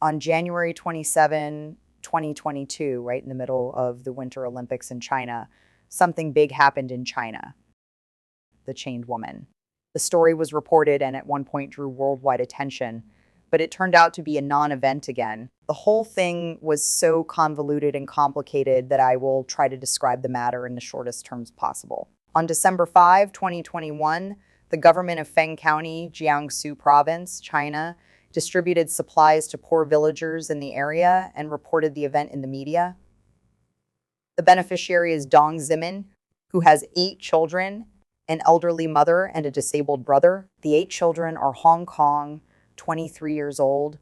On January 27, 2022, right in the middle of the Winter Olympics in China, something big happened in China. The chained woman. The story was reported and at one point drew worldwide attention, but it turned out to be a non-event again. The whole thing was so convoluted and complicated that I will try to describe the matter in the shortest terms possible. On December 5, 2021, the government of Feng County, Jiangsu Province, China, distributed supplies to poor villagers in the area and reported the event in the media. The beneficiary is Dong Zimin, who has 8 children, an elderly mother, and a disabled brother. The 8 children are Hong Kong, 23 years old,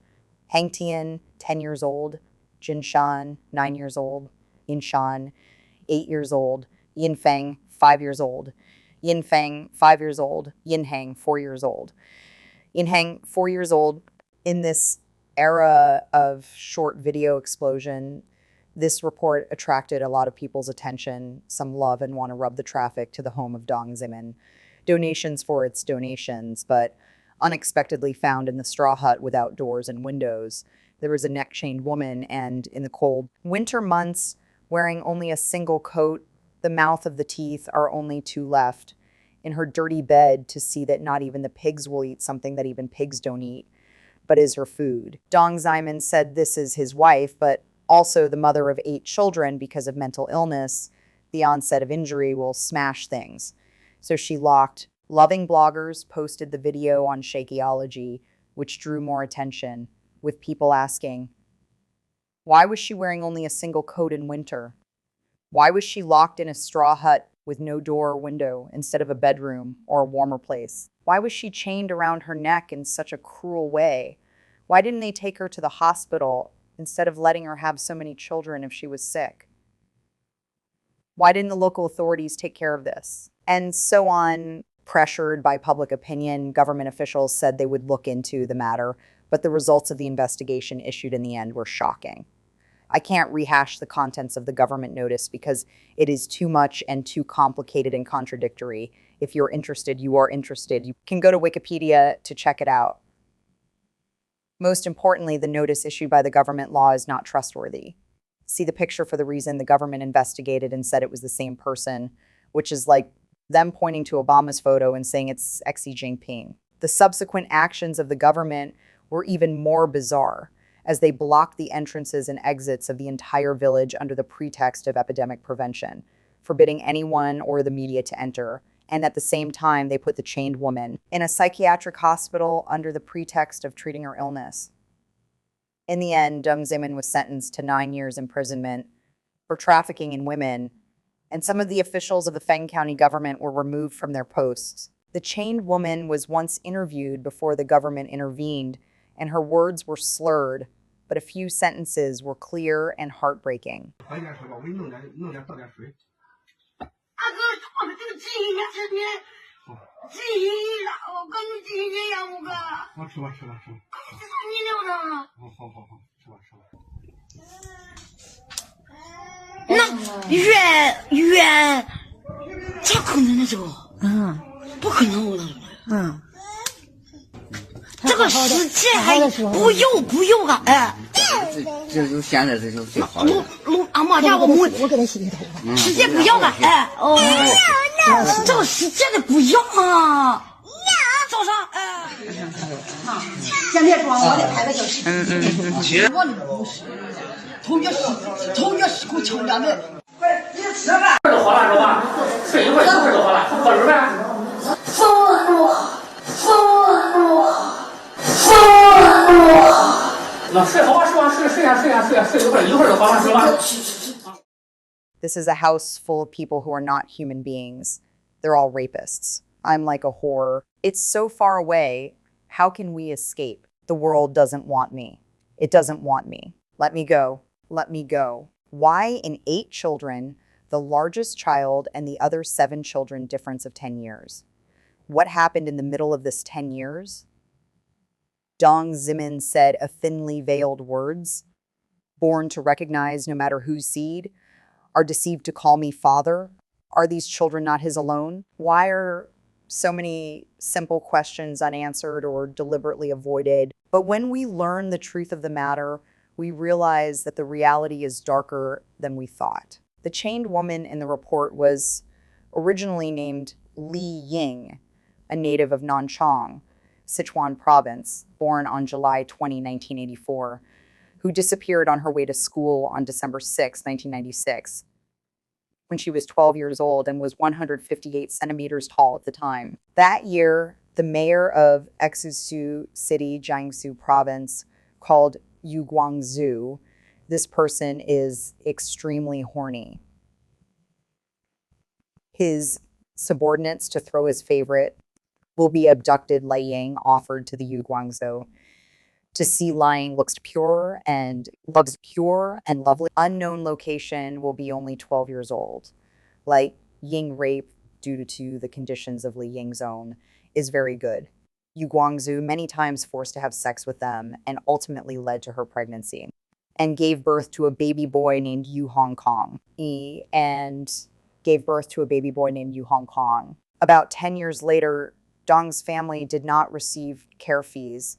Hang Tian, 10 years old, Jin Shan, 9 years old, Yin Shan, 8 years old, Yin Feng, 5 years old, Yin Feng, 5 years old, Yin Hang, 4 years old. Yin Hang, 4 years old. In this era of short video explosion, this report attracted a lot of people's attention. Some love and want to rub the traffic to the home of Dong Zimin. Donations for its donations, but unexpectedly found in the straw hut without doors and windows. There was a neck-chained woman, and in the cold winter months, wearing only a single coat, the mouth of the teeth are only 2 left. In her dirty bed to see that not even the pigs will eat something that even pigs don't eat, but is her food. Dong Zimin said this is his wife, but also the mother of 8 children because of mental illness. The onset of injury will smash things. So she locked. Loving bloggers posted the video on Shakeology, which drew more attention, with people asking, why was she wearing only a single coat in winter? Why was she locked in a straw hut with no door or window instead of a bedroom or a warmer place? Why was she chained around her neck in such a cruel way? Why didn't they take her to the hospital instead of letting her have so many children if she was sick? Why didn't the local authorities take care of this? And so on. Pressured by public opinion, government officials said they would look into the matter, but the results of the investigation issued in the end were shocking. I can't rehash the contents of the government notice because it is too much and too complicated and contradictory. If you're interested, you are interested. You can go to Wikipedia to check it out. Most importantly, the notice issued by the government law is not trustworthy. See the picture for the reason the government investigated and said it was the same person, which is like them pointing to Obama's photo and saying it's Xi Jinping. The subsequent actions of the government were even more bizarre, as they blocked the entrances and exits of the entire village under the pretext of epidemic prevention, forbidding anyone or the media to enter. And at the same time, they put the chained woman in a psychiatric hospital under the pretext of treating her illness. In the end, Dong Zimin was sentenced to 9 years imprisonment for trafficking in women, and some of the officials of the Feng County government were removed from their posts. The chained woman was once interviewed before the government intervened, and her words were slurred, but a few sentences were clear and heartbreaking. This is a house full of people who are not human beings. They're all rapists. I'm like a whore. It's so far away. How can we escape? The world doesn't want me. It doesn't want me. Let me go. Let me go. Why in 8 children, the largest child and the other 7 children difference of 10 years? What happened in the middle of this 10 years? Dong Zimin said a thinly veiled words, born to recognize no matter whose seed, are deceived to call me father. Are these children not his alone? Why are So many simple questions unanswered or deliberately avoided. But when we learn the truth of the matter, we realize that the reality is darker than we thought. The chained woman in the report was originally named Li Ying, a native of Nanchang, Sichuan province, born on July 20, 1984, who disappeared on her way to school on December 6, 1996, when she was 12 years old and was 158 centimeters tall at the time. That year, the mayor of Exusu City, Jiangsu province, called Yu Guangzhou, this person is extremely horny. His subordinates, to throw his favorite, will be abducted. Lai Ying offered to the Yu Guangzhou. To see Lying looks pure and loves pure and lovely. Unknown location will be only 12 years old. Like Ying rape, due to the conditions of Li Ying's own, is very good. Yu Guangzhou many times forced to have sex with them and ultimately led to her pregnancy and gave birth to a baby boy named Yu Hong Kong. About 10 years later, Dong's family did not receive care fees.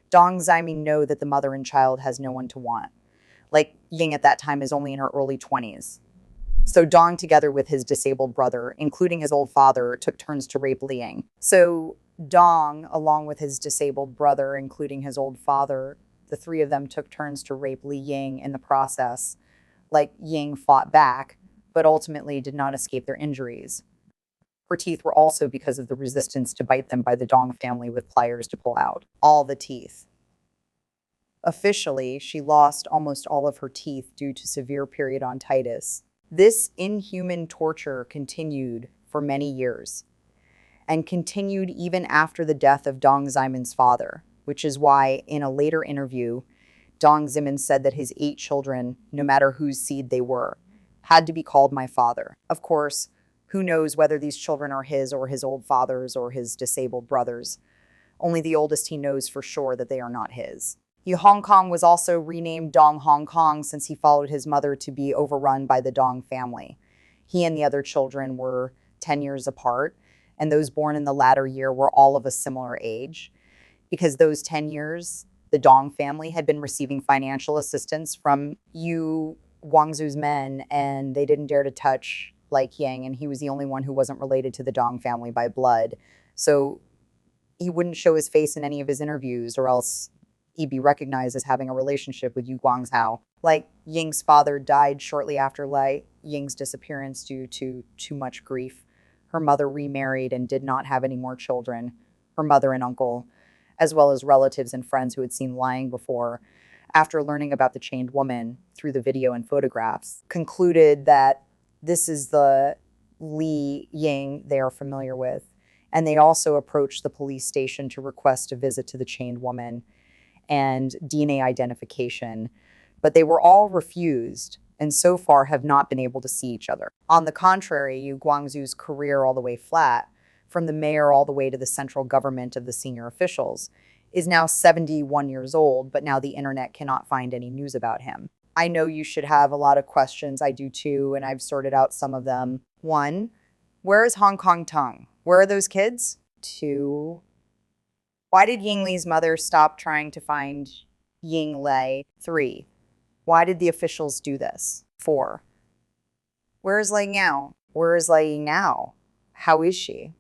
Dong Ziming know that the mother and child has no one to want. Like Ying at that time is only in her early 20s. So Dong, together with his disabled brother, including his old father, took turns to rape Li Ying. So Dong, along with his disabled brother, including his old father, the three of them took turns to rape Li Ying in the process. Like Ying fought back, but ultimately did not escape their injuries. Her teeth were also because of the resistance to bite them by the Dong family with pliers to pull out. All the teeth. Officially, she lost almost all of her teeth due to severe periodontitis. This inhuman torture continued for many years and continued even after the death of Dong Ximon's father, which is why in a later interview, Dong Ximin said that his 8 children, no matter whose seed they were, had to be called my father. Of course, who knows whether these children are his or his old father's or his disabled brother's. Only the oldest he knows for sure that they are not his. Yu Hong Kong was also renamed Dong Hong Kong since he followed his mother to be overrun by the Dong family. He and the other children were 10 years apart, and those born in the latter year were all of a similar age. Because those 10 years, the Dong family had been receiving financial assistance from Yu Guangzhou's men, and they didn't dare to touch Lai Ying, and he was the only one who wasn't related to the Dong family by blood. So he wouldn't show his face in any of his interviews, or else he'd be recognized as having a relationship with Yu Guangzhou. Lai Ying's father died shortly after Lai Ying's disappearance due to too much grief. Her mother remarried and did not have any more children. Her mother and uncle, as well as relatives and friends who had seen Lying before, after learning about the chained woman through the video and photographs, concluded that this is the Li Ying they are familiar with. And they also approached the police station to request a visit to the chained woman and DNA identification, but they were all refused and so far have not been able to see each other. On the contrary, Yu Guangzhou's career all the way flat, from the mayor all the way to the central government of the senior officials, is now 71 years old, but now the internet cannot find any news about him. I know you should have a lot of questions. I do too, and I've sorted out some of them. 1, where is Hong Kong Tung? Where are those kids? 2, why did Ying Li's mother stop trying to find Ying Lei? 3, why did the officials do this? 4, where is Lai Ying? Where is Lai Ying now? How is she?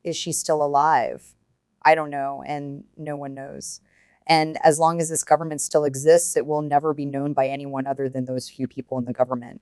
Is she still alive? I don't know, and no one knows. And as long as this government still exists, it will never be known by anyone other than those few people in the government.